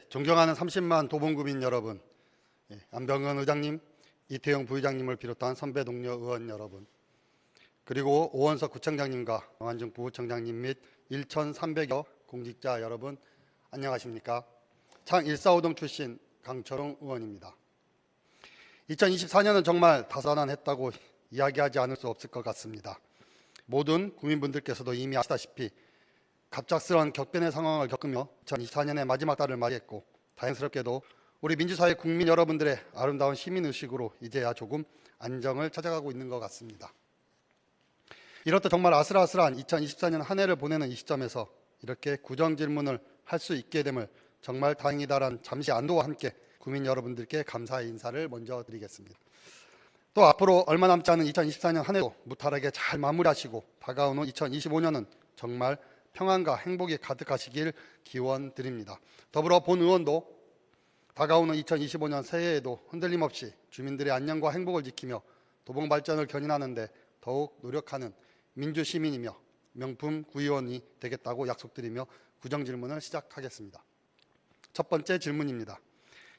존경하는 30만 도봉구민 여러분, 안병근 의장님, 이태영 부의장님을 비롯한 선배 동료 의원 여러분, 그리고 오원석 구청장님과 정한중 부부청장님 및 1,300여 공직자 여러분, 안녕하십니까? 창 145동 출신 강철웅 의원입니다. 2024년은 정말 다사다난했다고 이야기하지 않을 수 없을 것 같습니다. 모든 국민분들께서도 이미 아시다시피 갑작스러운 격변의 상황을 겪으며 2024년의 마지막 달을 맞이했고, 다행스럽게도 우리 민주사회 국민 여러분들의 아름다운 시민의식으로 이제야 조금 안정을 찾아가고 있는 것 같습니다. 이렇듯 정말 아슬아슬한 2024년 한 해를 보내는 이 시점에서 이렇게 구정질문을 할 수 있게 됨을 정말 다행이다라는 잠시 안도와 함께 국민 여러분들께 감사의 인사를 먼저 드리겠습니다. 또 앞으로 얼마 남지 않은 2024년 한 해도 무탈하게 잘 마무리하시고 다가오는 2025년은 정말 평안과 행복이 가득하시길 기원드립니다. 더불어 본 의원도 다가오는 2025년 새해에도 흔들림 없이 주민들의 안녕과 행복을 지키며 도봉 발전을 견인하는 데 더욱 노력하는 민주시민이며 명품 구의원이 되겠다고 약속드리며 구정질문을 시작하겠습니다. 첫 번째 질문입니다.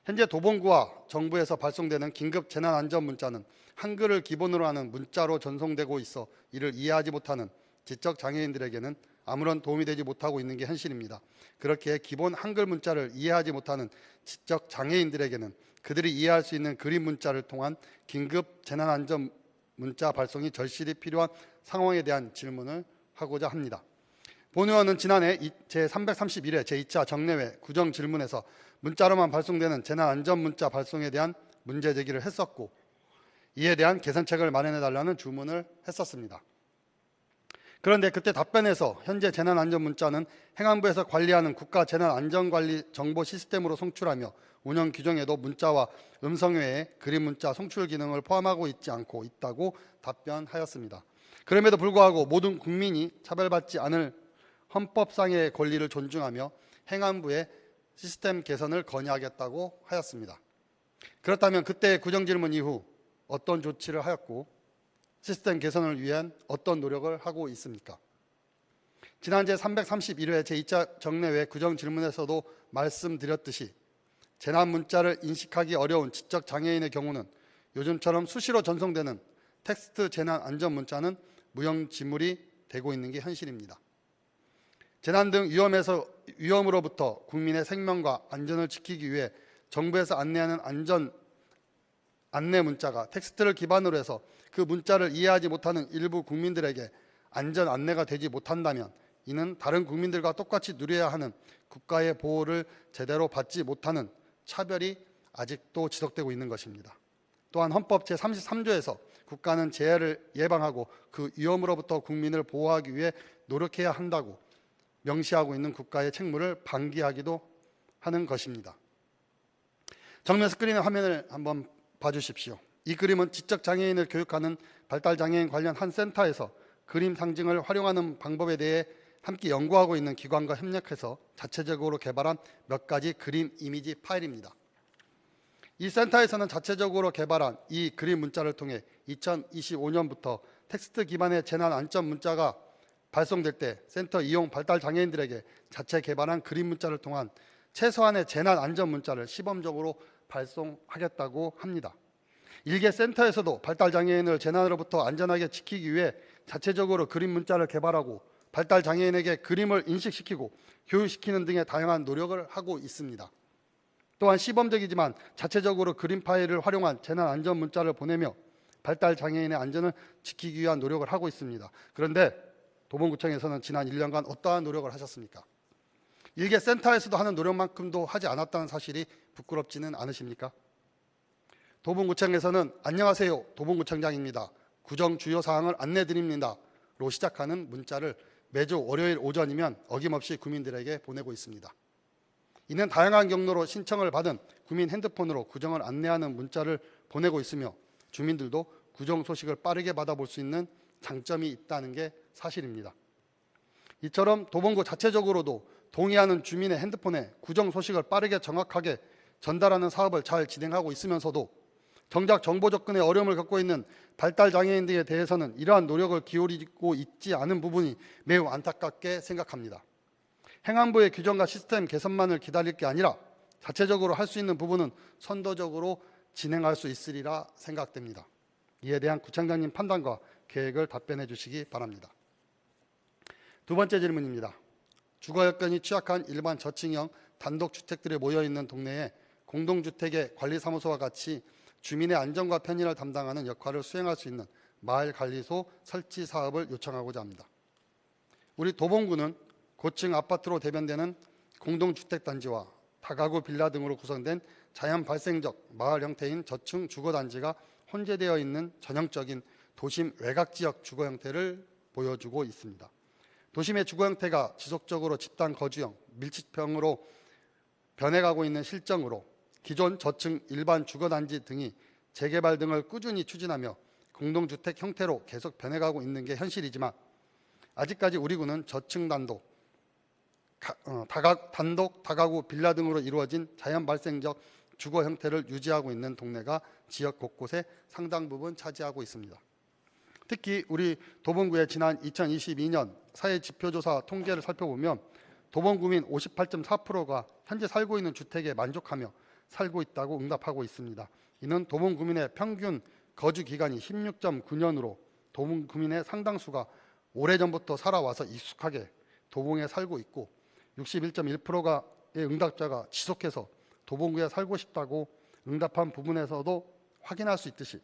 현재 도봉구와 정부에서 발송되는 긴급 재난안전문자는 한글을 기본으로 하는 문자로 전송되고 있어 이를 이해하지 못하는 지적장애인들에게는 아무런 도움이 되지 못하고 있는 게 현실입니다. 그렇게 기본 한글 문자를 이해하지 못하는 지적장애인들에게는 그들이 이해할 수 있는 그림 문자를 통한 긴급 재난안전 문자 발송이 절실히 필요한 상황에 대한 질문을 하고자 합니다. 본 의원은 지난해 제331회 제2차 정례회 구정질문에서 문자로만 발송되는 재난안전 문자 발송에 대한 문제 제기를 했었고, 이에 대한 개선책을 마련해달라는 주문을 했었습니다. 그런데 그때 답변에서 현재 재난안전 문자는 행안부에서 관리하는 국가재난안전관리 정보 시스템으로 송출하며 운영 규정에도 문자와 음성 외에 그림 문자 송출 기능을 포함하고 있지 않고 있다고 답변하였습니다. 그럼에도 불구하고 모든 국민이 차별받지 않을 헌법상의 권리를 존중하며 행안부의 시스템 개선을 건의하겠다고 하였습니다. 그렇다면 그때 구정질문 이후 어떤 조치를 하였고 시스템 개선을 위한 어떤 노력을 하고 있습니까? 지난 제331회 제2차 정례회 구정질문에서도 말씀드렸듯이 재난 문자를 인식하기 어려운 지적장애인의 경우는 요즘처럼 수시로 전송되는 텍스트 재난 안전 문자는 무용지물이 되고 있는 게 현실입니다. 재난 등 위험으로부터 국민의 생명과 안전을 지키기 위해 정부에서 안내하는 안전 안내 문자가 텍스트를 기반으로 해서 그 문자를 이해하지 못하는 일부 국민들에게 안전 안내가 되지 못한다면 이는 다른 국민들과 똑같이 누려야 하는 국가의 보호를 제대로 받지 못하는 차별이 아직도 지속되고 있는 것입니다. 또한 헌법 제33조에서 국가는 재해를 예방하고 그 위험으로부터 국민을 보호하기 위해 노력해야 한다고 명시하고 있는 국가의 책무를 방기하기도 하는 것입니다. 정면 스크린 화면을 한번 봐주십시오. 이 그림은 지적장애인을 교육하는 발달장애인 관련 한 센터에서 그림 상징을 활용하는 방법에 대해 함께 연구하고 있는 기관과 협력해서 자체적으로 개발한 몇 가지 그림 이미지 파일입니다. 이 센터에서는 자체적으로 개발한 이 그림 문자를 통해 2025년부터 텍스트 기반의 재난 안전 문자가 발송될 때 센터 이용 발달장애인들에게 자체 개발한 그림 문자를 통한 최소한의 재난 안전 문자를 시범적으로 발송하겠다고 합니다. 일개 센터에서도 발달장애인을 재난으로부터 안전하게 지키기 위해 자체적으로 그림 문자를 개발하고 발달장애인에게 그림을 인식시키고 교육시키는 등의 다양한 노력을 하고 있습니다. 또한 시범적이지만 자체적으로 그림 파일을 활용한 재난 안전 문자를 보내며 발달장애인의 안전을 지키기 위한 노력을 하고 있습니다. 그런데 도봉구청에서는 지난 1년간 어떠한 노력을 하셨습니까? 일개 센터에서도 하는 노력만큼도 하지 않았다는 사실이 부끄럽지는 않으십니까? 도봉구청에서는 안녕하세요, 도봉구청장입니다. 구정 주요 사항을 안내드립니다. 로 시작하는 문자를 매주 월요일 오전이면 어김없이 국민들에게 보내고 있습니다. 이는 다양한 경로로 신청을 받은 국민 핸드폰으로 구정을 안내하는 문자를 보내고 있으며 주민들도 구정 소식을 빠르게 받아볼 수 있는 장점이 있다는 게 사실입니다. 이처럼 도봉구 자체적으로도 동의하는 주민의 핸드폰에 구정 소식을 빠르게 정확하게 전달하는 사업을 잘 진행하고 있으면서도 정작 정보 접근에 어려움을 겪고 있는 발달장애인들에 대해서는 이러한 노력을 기울이고 있지 않은 부분이 매우 안타깝게 생각합니다. 행안부의 규정과 시스템 개선만을 기다릴 게 아니라 자체적으로 할 수 있는 부분은 선도적으로 진행할 수 있으리라 생각됩니다. 이에 대한 구청장님 판단과 계획을 답변해 주시기 바랍니다. 두 번째 질문입니다. 주거 여건이 취약한 일반 저층형 단독주택들이 모여있는 동네에 공동주택의 관리사무소와 같이 주민의 안전과 편의를 담당하는 역할을 수행할 수 있는 마을관리소 설치 사업을 요청하고자 합니다. 우리 도봉구는 고층 아파트로 대변되는 공동주택단지와 다가구 빌라 등으로 구성된 자연 발생적 마을 형태인 저층 주거단지가 혼재되어 있는 전형적인 도심 외곽지역 주거 형태를 보여주고 있습니다. 도심의 주거 형태가 지속적으로 집단 거주형, 밀집형으로 변해가고 있는 실정으로 기존 저층 일반 주거단지 등이 재개발 등을 꾸준히 추진하며 공동주택 형태로 계속 변해가고 있는 게 현실이지만 아직까지 우리 구는 저층 단독, 다가구 빌라 등으로 이루어진 자연 발생적 주거 형태를 유지하고 있는 동네가 지역 곳곳에 상당 부분 차지하고 있습니다. 특히 우리 도봉구의 지난 2022년 사회지표조사 통계를 살펴보면 도봉구민 58.4%가 현재 살고 있는 주택에 만족하며 살고 있다고 응답하고 있습니다. 이는 도봉구민의 평균 거주 기간이 16.9년으로 도봉구민의 상당수가 오래전부터 살아와서 익숙하게 도봉에 살고 있고 61.1%의 응답자가 지속해서 도봉구에 살고 싶다고 응답한 부분에서도 확인할 수 있듯이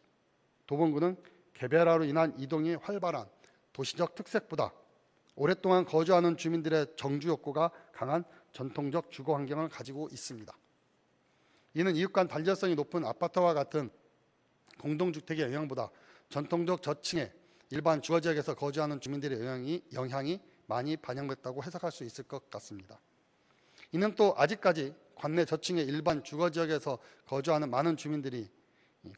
도봉구는 개별화로 인한 이동이 활발한 도시적 특색보다 오랫동안 거주하는 주민들의 정주 욕구가 강한 전통적 주거 환경을 가지고 있습니다. 이는 이웃 간 단절성이 높은 아파트와 같은 공동주택의 영향보다 전통적 저층의 일반 주거지역에서 거주하는 주민들의 영향이 많이 반영됐다고 해석할 수 있을 것 같습니다. 이는 또 아직까지 관내 저층의 일반 주거지역에서 거주하는 많은 주민들이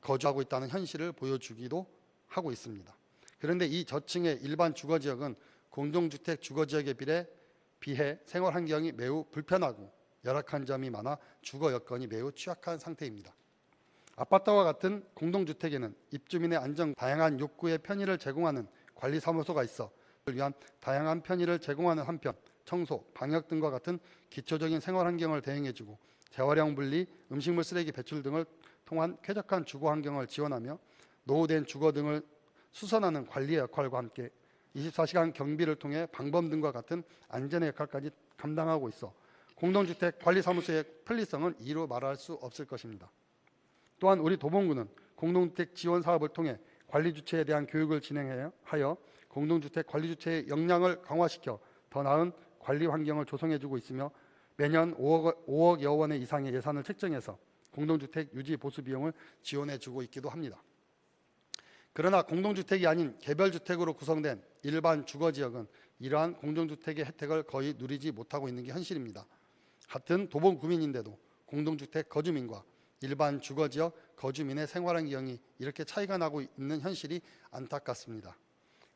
거주하고 있다는 현실을 보여주기도 하고 있습니다. 그런데 이 저층의 일반 주거지역은 공동주택 주거지역에 비해 생활 환경이 매우 불편하고 열악한 점이 많아 주거 여건이 매우 취약한 상태입니다. 아파트와 같은 공동주택에는 입주민의 안전, 다양한 욕구의 편의를 제공하는 관리사무소가 있어 그를 위한 다양한 편의를 제공하는 한편 청소, 방역 등과 같은 기초적인 생활 환경을 대행해주고 재활용 분리, 음식물 쓰레기 배출 등을 통한 쾌적한 주거 환경을 지원하며 노후된 주거 등을 수선하는 관리의 역할과 함께 24시간 경비를 통해 방범 등과 같은 안전의 역할까지 감당하고 있어 공동주택 관리사무소의 편리성은 이루 말할 수 없을 것입니다. 또한 우리 도봉구는 공동주택 지원 사업을 통해 관리 주체에 대한 교육을 진행하여 공동주택 관리 주체의 역량을 강화시켜 더 나은 관리 환경을 조성해주고 있으며 매년 5억여 원 이상의 예산을 책정해서 공동주택 유지 보수 비용을 지원해주고 있기도 합니다. 그러나 공동주택이 아닌 개별주택으로 구성된 일반 주거지역은 이러한 공동주택의 혜택을 거의 누리지 못하고 있는 게 현실입니다. 같은 도봉구민인데도 공동주택 거주민과 일반 주거지역 거주민의 생활 환경이 이렇게 차이가 나고 있는 현실이 안타깝습니다.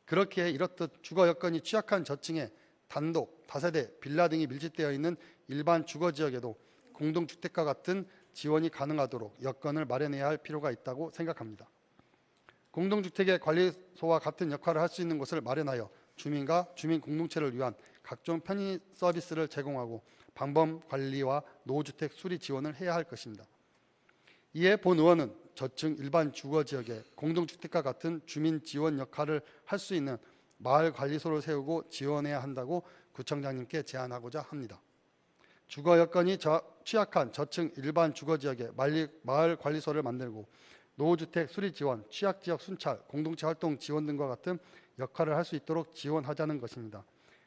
그렇게 이렇듯 주거 여건이 취약한 저층에 단독, 다세대, 빌라 등이 밀집되어 있는 일반 주거지역에도 공동주택과 같은 지원이 가능하도록 여건을 마련해야 할 필요가 있다고 생각합니다. 공동주택의 관리소와 같은 역할을 할 수 있는 곳을 마련하여 주민과 주민 공동체를 위한 각종 편의 서비스를 제공하고 방범 관리와 노후주택 수리 지원을 해야 할 것입니다. 이에 본 의원은 저층 일반 주거지역에 공동주택과 같은 주민 지원 역할을 할 수 있는 마을관리소를 세우고 지원해야 한다고 구청장님께 제안하고자 합니다. 주거 여건이 취약한 저층 일반 주거지역에 마을관리소를 만들고 노후주택 수리 지원, 취약지역 순찰, 공동체 활동 지원 등과 같은 역할을 할 수 있도록 지원하자는 것입니다.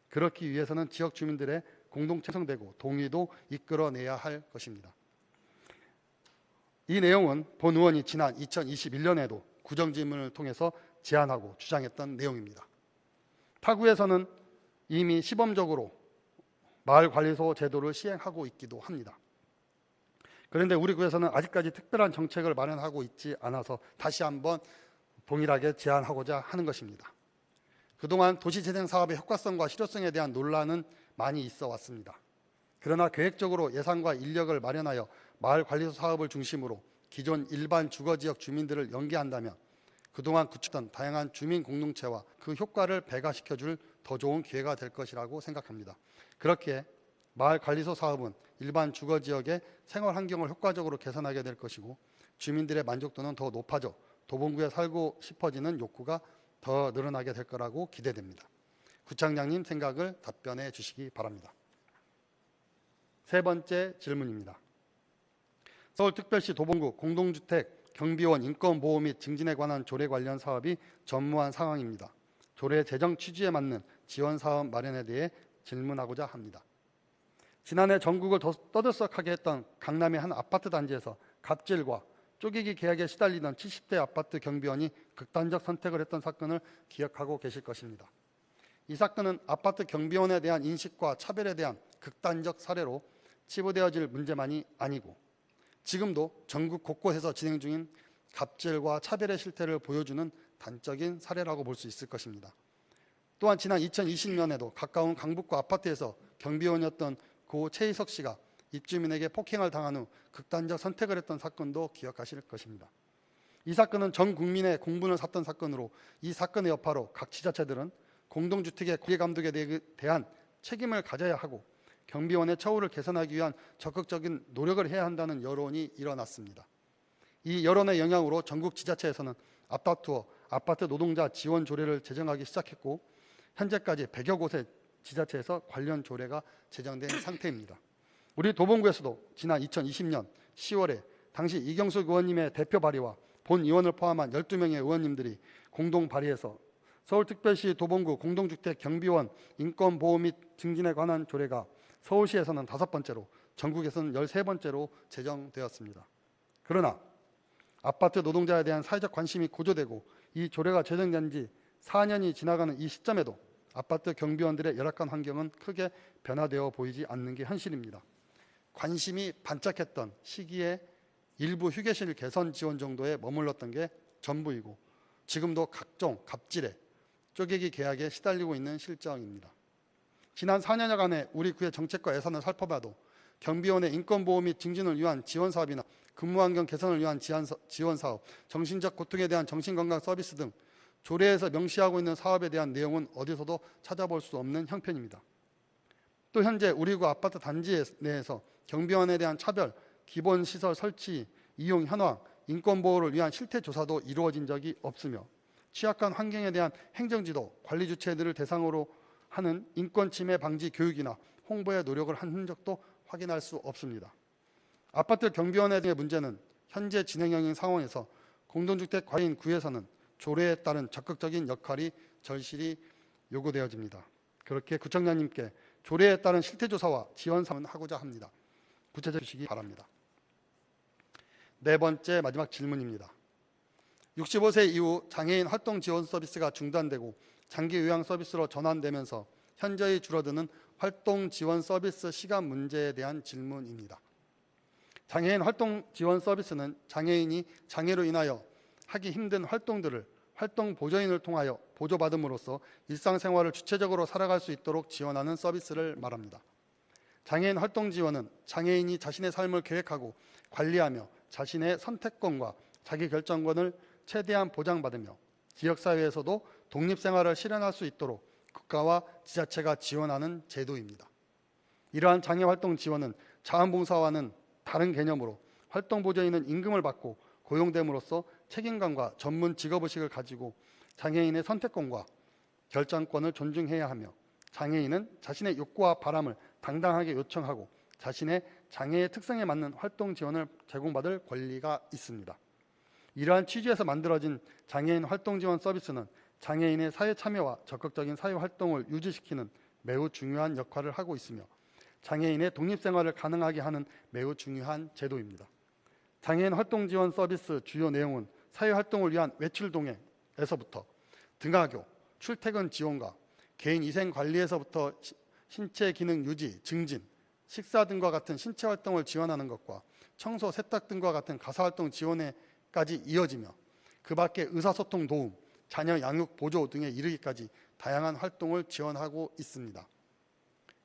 그렇기 위해서는 지역 주민들의 공동체 형성되고 동의도 이끌어내야 할 것입니다. 이 내용은 본 의원이 지난 2021년에도 구정질문을 통해서 제안하고 주장했던 내용입니다. 타구에서는 이미 시범적으로 마을관리소 제도를 시행하고 있기도 합니다. 그런데 우리 구에서는 아직까지 특별한 정책을 마련하고 있지 않아서 다시 한번 동일하게 제안하고자 하는 것입니다. 그동안 도시재생 사업의 효과성과 실효성에 대한 논란은 많이 있어 왔습니다. 그러나 계획적으로 예산과 인력을 마련하여 마을관리소 사업을 중심으로 기존 일반 주거지역 주민들을 연계한다면 그동안 구축했던 다양한 주민 공동체와 그 효과를 배가시켜줄 더 좋은 기회가 될 것이라고 생각합니다. 그렇게 마을관리소 사업은 일반 주거지역의 생활 환경을 효과적으로 개선하게 될 것이고 주민들의 만족도는 더 높아져 도봉구에 살고 싶어지는 욕구가 더 늘어나게 될 거라고 기대됩니다. 구청장님 생각을 답변해 주시기 바랍니다. 세 번째 질문입니다. 서울특별시 도봉구 공동주택 경비원 인권보호 및 증진에 관한 조례 관련 사업이 전무한 상황입니다. 조례 제정 취지에 맞는 지원 사업 마련에 대해 질문하고자 합니다. 지난해 전국을 떠들썩하게 했던 강남의 한 아파트 단지에서 갑질과 쪼개기 계약에 시달리던 70대 아파트 경비원이 극단적 선택을 했던 사건을 기억하고 계실 것입니다. 이 사건은 아파트 경비원에 대한 인식과 차별에 대한 극단적 사례로 치부되어질 문제만이 아니고 지금도 전국 곳곳에서 진행 중인 갑질과 차별의 실태를 보여주는 단적인 사례라고 볼 수 있을 것입니다. 또한 지난 2020년에도 가까운 강북구 아파트에서 경비원이었던 고 최희석 씨가 입주민에게 폭행을 당한 후 극단적 선택을 했던 사건도 기억하실 것입니다. 이 사건은 전 국민의 공분을 샀던 사건으로 이 사건의 여파로 각 지자체들은 공동주택의 관리 감독에 대한 책임을 가져야 하고 경비원의 처우를 개선하기 위한 적극적인 노력을 해야 한다는 여론이 일어났습니다. 이 여론의 영향으로 전국 지자체에서는 아파트와 아파트 노동자 지원 조례를 제정하기 시작했고 현재까지 100여 곳의 지자체에서 관련 조례가 제정된 상태입니다. 우리 도봉구에서도 지난 2020년 10월에 당시 이경숙 의원님의 대표 발의와 본 의원을 포함한 12명의 의원님들이 공동 발의해서 서울특별시 도봉구 공동주택 경비원 인권보호 및 증진에 관한 조례가 서울시에서는 5번째로 전국에서는 13번째로 제정되었습니다. 그러나 아파트 노동자에 대한 사회적 관심이 고조되고 이 조례가 제정된 지 4년이 지나가는 이 시점에도 아파트 경비원들의 열악한 환경은 크게 변화되어 보이지 않는 게 현실입니다. 관심이 반짝했던 시기에 일부 휴게실 개선 지원 정도에 머물렀던 게 전부이고 지금도 각종 갑질에 쪼개기 계약에 시달리고 있는 실정입니다. 지난 4년여간의 우리 구의 정책과 예산을 살펴봐도 경비원의 인권보호 및 증진을 위한 지원사업이나 근무환경 개선을 위한 지원사업, 정신적 고통에 대한 정신건강 서비스 등 조례에서 명시하고 있는 사업에 대한 내용은 어디서도 찾아볼 수 없는 형편입니다. 또 현재 우리 구 아파트 단지 내에서 경비원에 대한 차별, 기본시설 설치, 이용 현황, 인권보호를 위한 실태조사도 이루어진 적이 없으며 취약한 환경에 대한 행정지도, 관리 주체들을 대상으로 하는 인권침해 방지 교육이나 홍보의 노력을 한 흔적도 확인할 수 없습니다. 아파트 경비원에 대한 문제는 현재 진행형인 상황에서 공동주택 관리인 구에서는 조례에 따른 적극적인 역할이 절실히 요구되어집니다. 그렇게 구청장님께 조례에 따른 실태조사와 지원 사항을 하고자 합니다. 구체적 주시기 바랍니다. 네 번째 마지막 질문입니다. 65세 이후 장애인 활동 지원 서비스가 중단되고 장기 요양 서비스로 전환되면서 현저히 줄어드는 활동 지원 서비스 시간 문제에 대한 질문입니다. 장애인 활동 지원 서비스는 장애인이 장애로 인하여 하기 힘든 활동들을 활동 보조인을 통하여 보조받음으로써 일상생활을 주체적으로 살아갈 수 있도록 지원하는 서비스를 말합니다. 장애인 활동 지원은 장애인이 자신의 삶을 계획하고 관리하며 자신의 선택권과 자기결정권을 최대한 보장받으며 지역사회에서도 독립생활을 실현할 수 있도록 국가와 지자체가 지원하는 제도입니다. 이러한 장애활동 지원은 자원봉사와는 다른 개념으로 활동보조인은 임금을 받고 고용됨으로써 책임감과 전문 직업의식을 가지고 장애인의 선택권과 결정권을 존중해야 하며 장애인은 자신의 욕구와 바람을 당당하게 요청하고 자신의 장애의 특성에 맞는 활동 지원을 제공받을 권리가 있습니다. 이러한 취지에서 만들어진 장애인 활동 지원 서비스는 장애인의 사회 참여와 적극적인 사회 활동을 유지시키는 매우 중요한 역할을 하고 있으며 장애인의 독립생활을 가능하게 하는 매우 중요한 제도입니다. 장애인 활동 지원 서비스 주요 내용은 사회활동을 위한 외출 동행에서부터 등하교, 출퇴근 지원과 개인 위생 관리에서부터 신체 기능 유지, 증진, 식사 등과 같은 신체 활동을 지원하는 것과 청소, 세탁 등과 같은 가사활동 지원에까지 이어지며 그 밖에 의사소통 도움, 자녀 양육 보조 등에 이르기까지 다양한 활동을 지원하고 있습니다.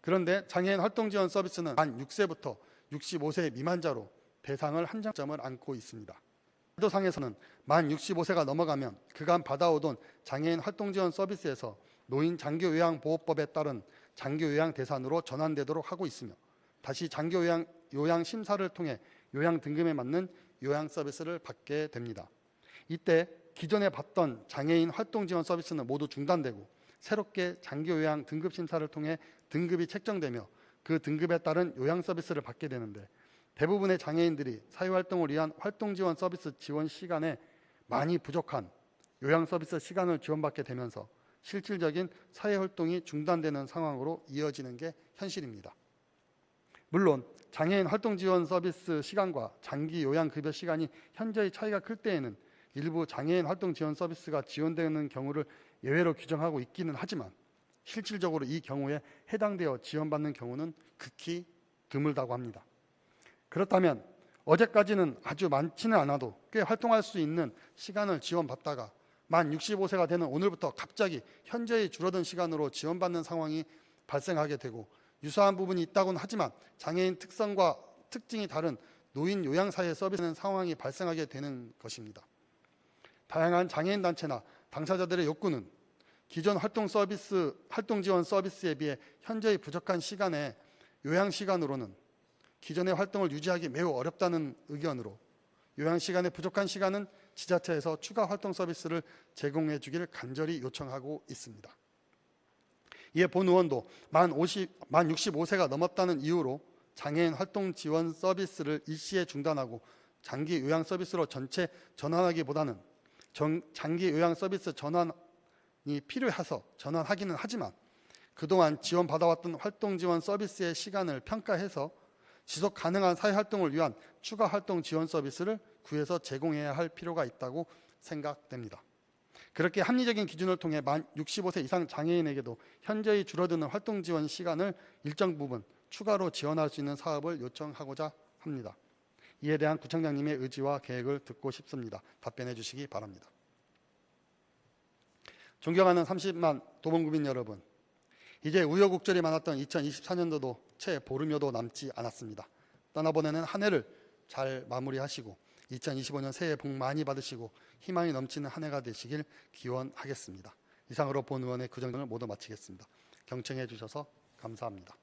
그런데 장애인 활동 지원 서비스는 만 6세부터 65세 미만자로 대상을 한정점을 안고 있습니다. 제도상에서는 만 65세가 넘어가면 그간 받아오던 장애인 활동 지원 서비스에서 노인 장기 요양보호법에 따른 장기 요양 대상으로 전환되도록 하고 있으며 다시 장기 요양 심사를 통해 요양 등급에 맞는 요양 서비스를 받게 됩니다. 이때 기존에 받던 장애인 활동 지원 서비스는 모두 중단되고 새롭게 장기 요양 등급 심사를 통해 등급이 책정되며 그 등급에 따른 요양 서비스를 받게 되는데 대부분의 장애인들이 사회활동을 위한 활동 지원 서비스 지원 시간에 많이 부족한 요양 서비스 시간을 지원받게 되면서 실질적인 사회활동이 중단되는 상황으로 이어지는 게 현실입니다. 물론 장애인 활동 지원 서비스 시간과 장기 요양 급여 시간이 현저히 차이가 클 때에는 일부 장애인 활동 지원 서비스가 지원되는 경우를 예외로 규정하고 있기는 하지만 실질적으로 이 경우에 해당되어 지원받는 경우는 극히 드물다고 합니다. 그렇다면 어제까지는 아주 많지는 않아도 꽤 활동할 수 있는 시간을 지원받다가 만 65세가 되는 오늘부터 갑자기 현저히 줄어든 시간으로 지원받는 상황이 발생하게 되고 유사한 부분이 있다고는 하지만 장애인 특성과 특징이 다른 노인 요양사회 서비스는 상황이 발생하게 되는 것입니다. 다양한 장애인 단체나 당사자들의 욕구는 기존 활동 지원 서비스에 비해 현저히 부족한 시간에 요양 시간으로는 기존의 활동을 유지하기 매우 어렵다는 의견으로 요양 시간에 부족한 시간은 지자체에서 추가 활동 서비스를 제공해 주기를 간절히 요청하고 있습니다. 이에 본 의원도 만 65세가 넘었다는 이유로 장애인 활동 지원 서비스를 일시에 중단하고 장기 요양 서비스로 전체 전환하기보다는 장기 요양 서비스 전환이 필요해서 전환하기는 하지만 그동안 지원받아왔던 활동 지원 서비스의 시간을 평가해서 지속 가능한 사회활동을 위한 추가 활동 지원 서비스를 구해서 제공해야 할 필요가 있다고 생각됩니다. 그렇게 합리적인 기준을 통해 만 65세 이상 장애인에게도 현저히 줄어드는 활동 지원 시간을 일정 부분 추가로 지원할 수 있는 사업을 요청하고자 합니다. 이에 대한 구청장님의 의지와 계획을 듣고 싶습니다. 답변해 주시기 바랍니다. 존경하는 30만 도봉구민 여러분, 이제 우여곡절이 많았던 2024년도도 채 보름여도 남지 않았습니다. 떠나보내는 한 해를 잘 마무리하시고 2025년 새해 복 많이 받으시고 희망이 넘치는 한 해가 되시길 기원하겠습니다. 이상으로 본 의원의 구정을 모두 마치겠습니다. 경청해 주셔서 감사합니다.